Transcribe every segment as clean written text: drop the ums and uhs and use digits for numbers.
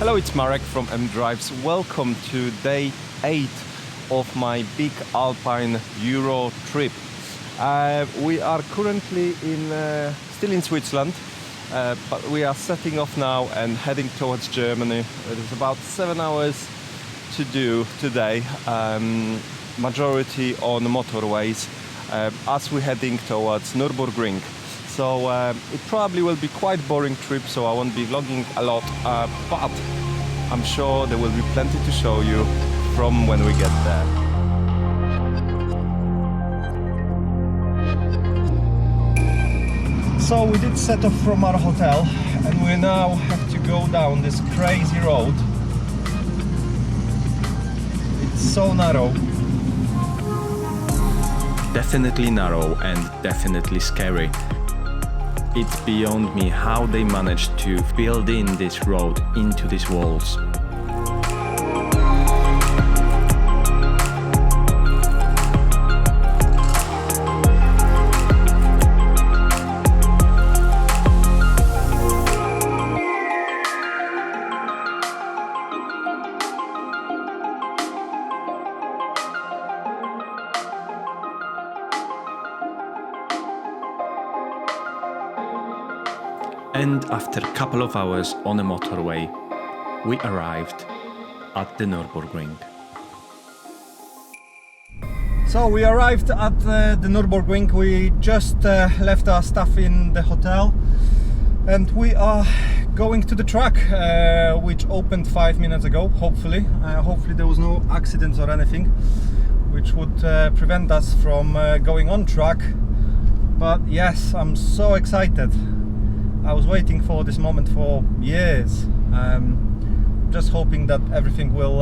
Hello, it's Marek from Mdrives. Welcome to day 8 of my big Alpine Euro trip. We are currently still in Switzerland, but we are setting off now and heading towards Germany. It is about 7 hours to do today, majority on motorways, as we're heading towards Nürburgring. So it probably will be quite boring trip, so I won't be vlogging a lot, but I'm sure there will be plenty to show you from when we get there. So we did set off from our hotel and we now have to go down this crazy road. It's so narrow. Definitely narrow and definitely scary. It's beyond me how they managed to build in this road into these walls. And after a couple of hours on a motorway, we arrived at the Nürburgring. So we arrived at the Nürburgring. We just left our stuff in the hotel and we are going to the track, which opened 5 minutes ago, hopefully. Hopefully there was no accidents or anything which would prevent us from going on track. But yes, I'm so excited. I was waiting for this moment for years, just hoping that everything will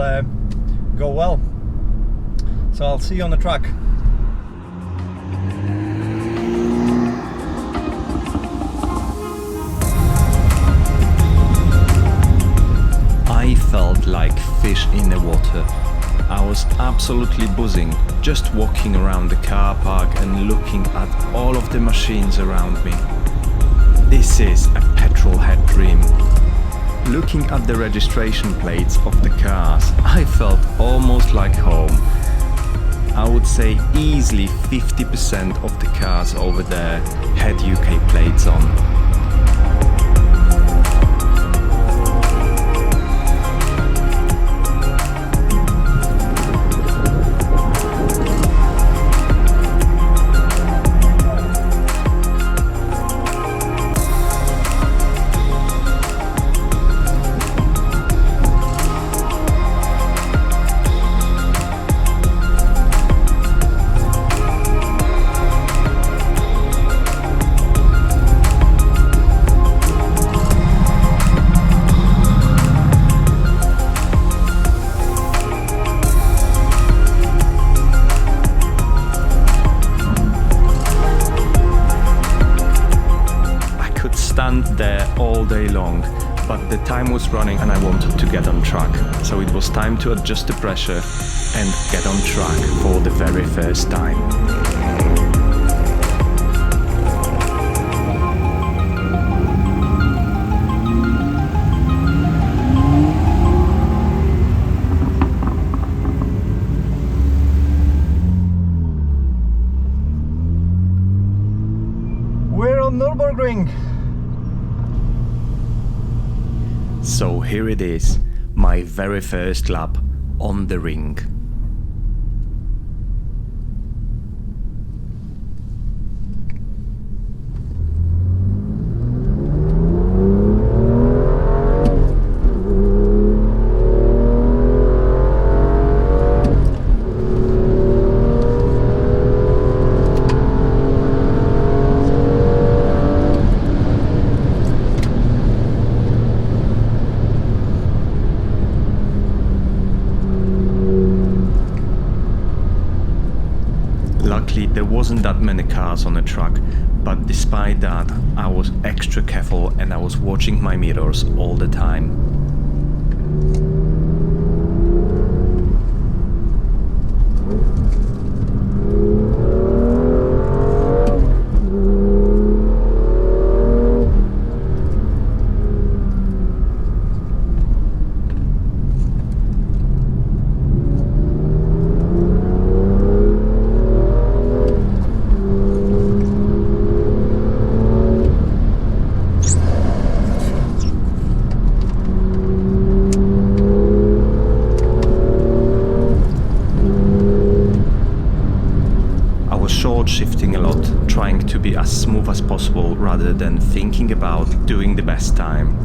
go well. So I'll see you on the track. I felt like fish in the water. I was absolutely buzzing, just walking around the car park and looking at all of the machines around me. This is a petrol head dream. Looking at the registration plates of the cars, I felt almost like home. I would say easily 50% of the cars over there had UK plates on. There all day long, but the time was running and I wanted to get on track, so it was time to adjust the pressure and get on track for the very first time. We're on Nürburgring. So here it is, my very first lap on the ring. Luckily there wasn't that many cars on the track, but despite that I was extra careful and I was watching my mirrors all the time. possible rather than thinking about doing the best time.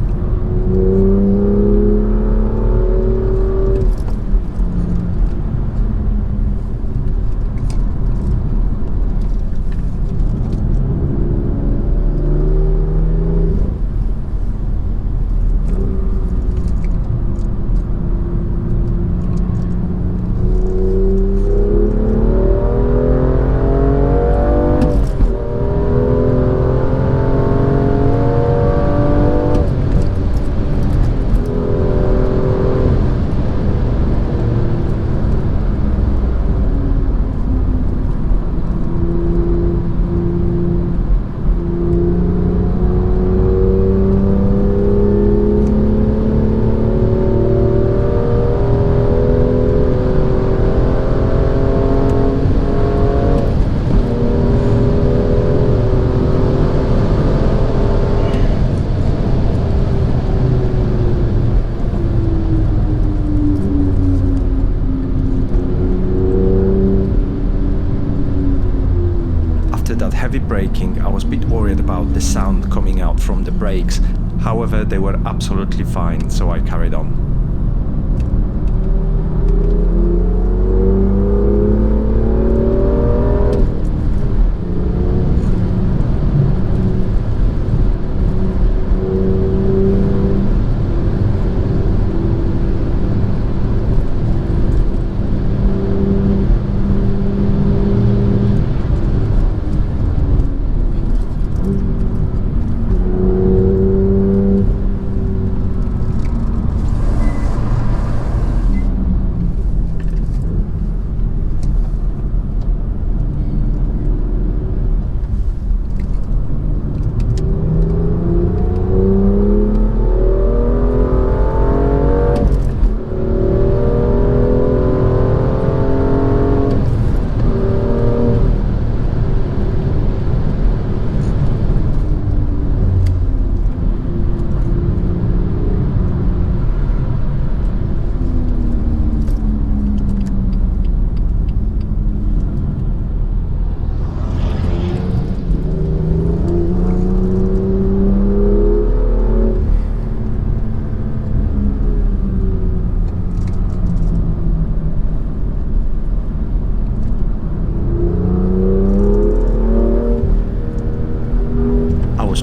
Heavy braking, I was a bit worried about the sound coming out from the brakes. However, they were absolutely fine, so I carried on.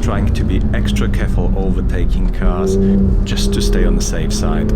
Trying to be extra careful overtaking cars just to stay on the safe side.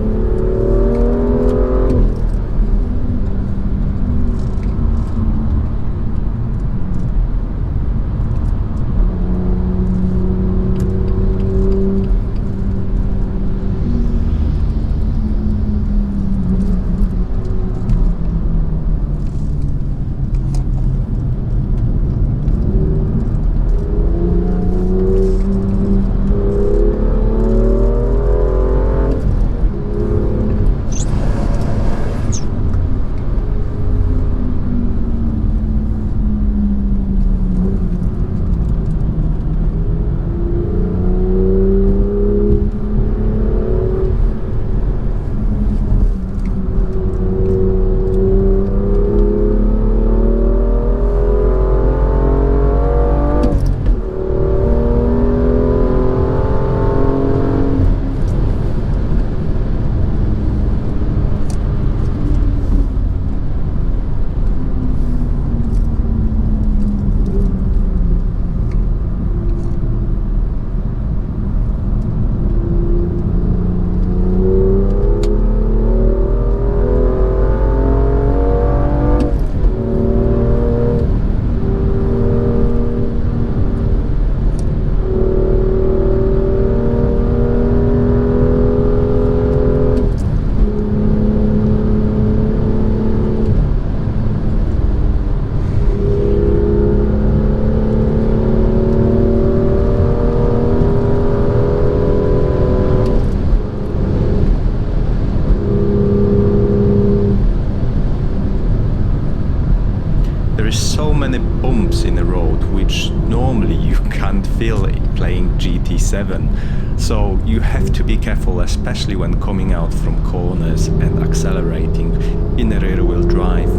many bumps in the road which normally you can't feel it playing GT7, so you have to be careful, especially when coming out from corners and accelerating in a rear-wheel drive.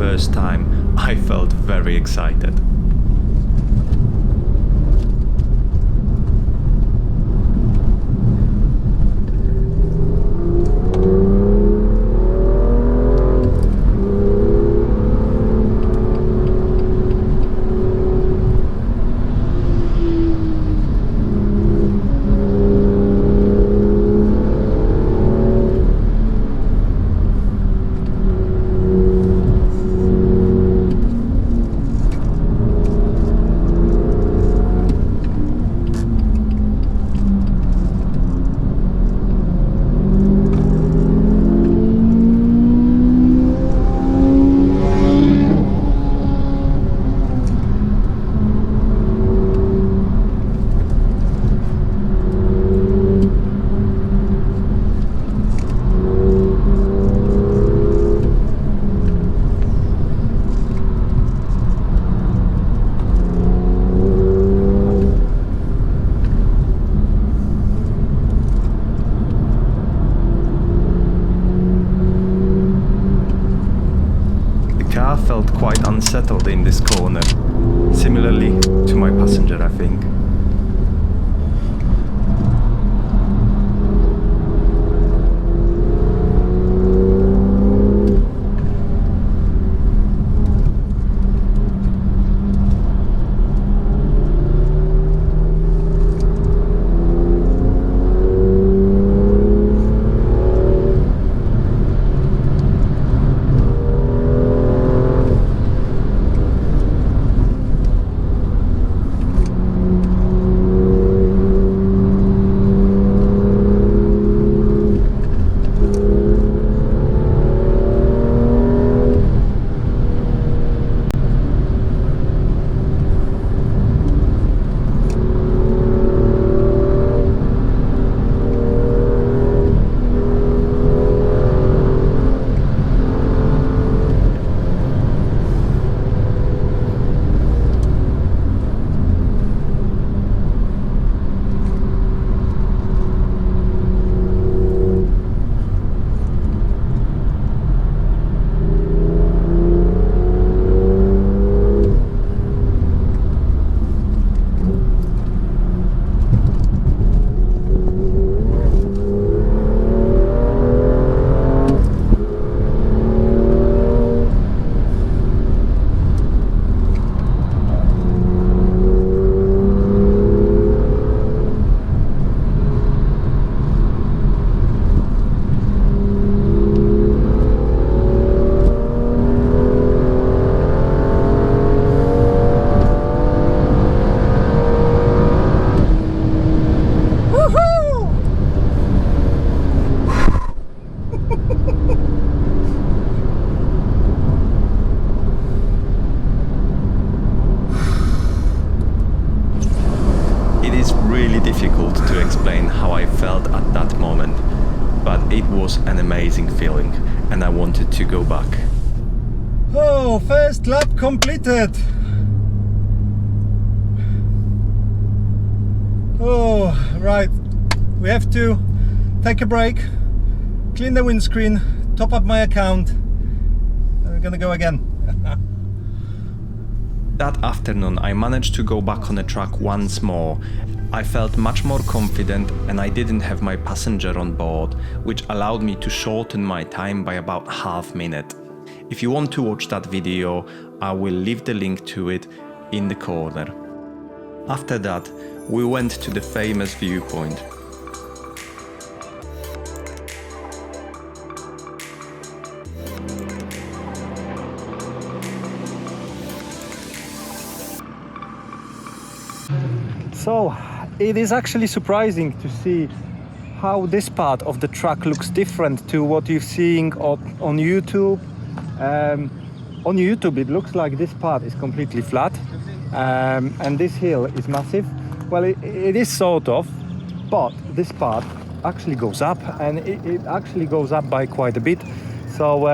first time, I felt very excited. Felt quite unsettled in this corner, similarly to my passenger, I think. Difficult to explain how I felt at that moment, but it was an amazing feeling and I wanted to go back. Oh, first lap completed! Oh, right. We have to take a break, clean the windscreen, top up my account, and we're gonna go again. That afternoon I managed to go back on the track once more. I felt much more confident and I didn't have my passenger on board, which allowed me to shorten my time by about half minute. If you want to watch that video, I will leave the link to it in the corner. After that, we went to the famous viewpoint. So, it is actually surprising to see how this part of the track looks different to what you're seeing on YouTube. On YouTube it looks like this part is completely flat and this hill is massive. Well, it is sort of, but this part actually goes up, and it actually goes up by quite a bit. So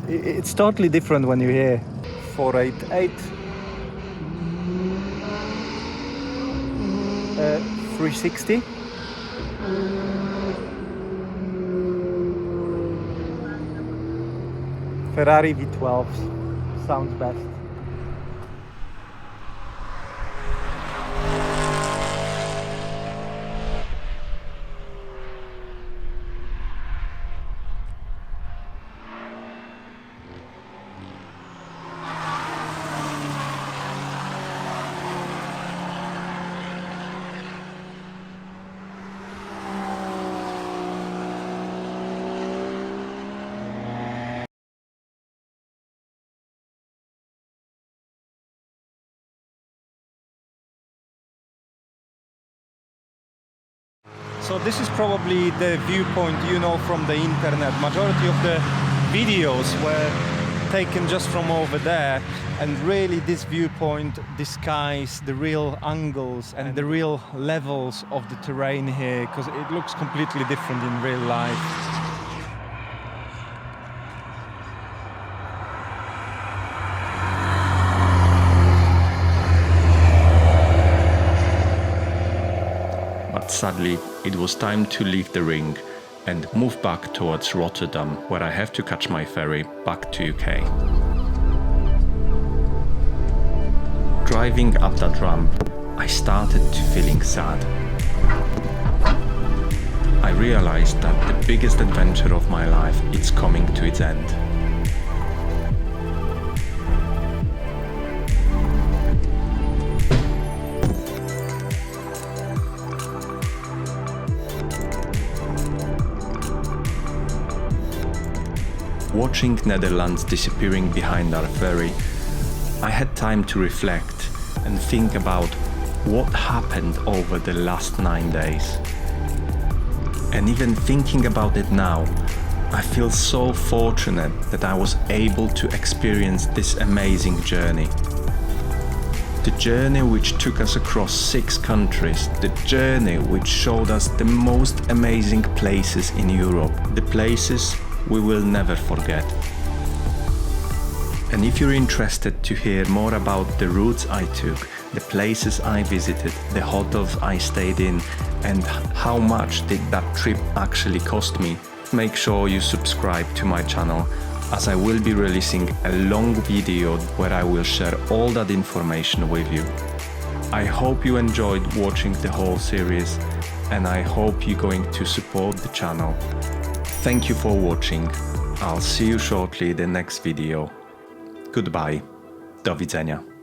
it's totally different when you're here. 488. 360. Ferrari V12 sounds best. So this is probably the viewpoint you know from the internet. Majority of the videos were taken just from over there, and really this viewpoint disguises the real angles and the real levels of the terrain here, because it looks completely different in real life. Sadly, it was time to leave the ring and move back towards Rotterdam, where I have to catch my ferry back to UK. Driving up that ramp, I started to feeling sad. I realized that the biggest adventure of my life is coming to its end. Watching Netherlands disappearing behind our ferry, I had time to reflect and think about what happened over the last 9 days. And even thinking about it now, I feel so fortunate that I was able to experience this amazing journey. The journey which took us across 6 countries, the journey which showed us the most amazing places in Europe, the places we will never forget. And if you're interested to hear more about the routes I took, the places I visited, the hotels I stayed in, and how much did that trip actually cost me, make sure you subscribe to my channel, as I will be releasing a long video where I will share all that information with you. I hope you enjoyed watching the whole series, and I hope you're going to support the channel. Thank you for watching. I'll see you shortly in the next video. Goodbye. Do widzenia.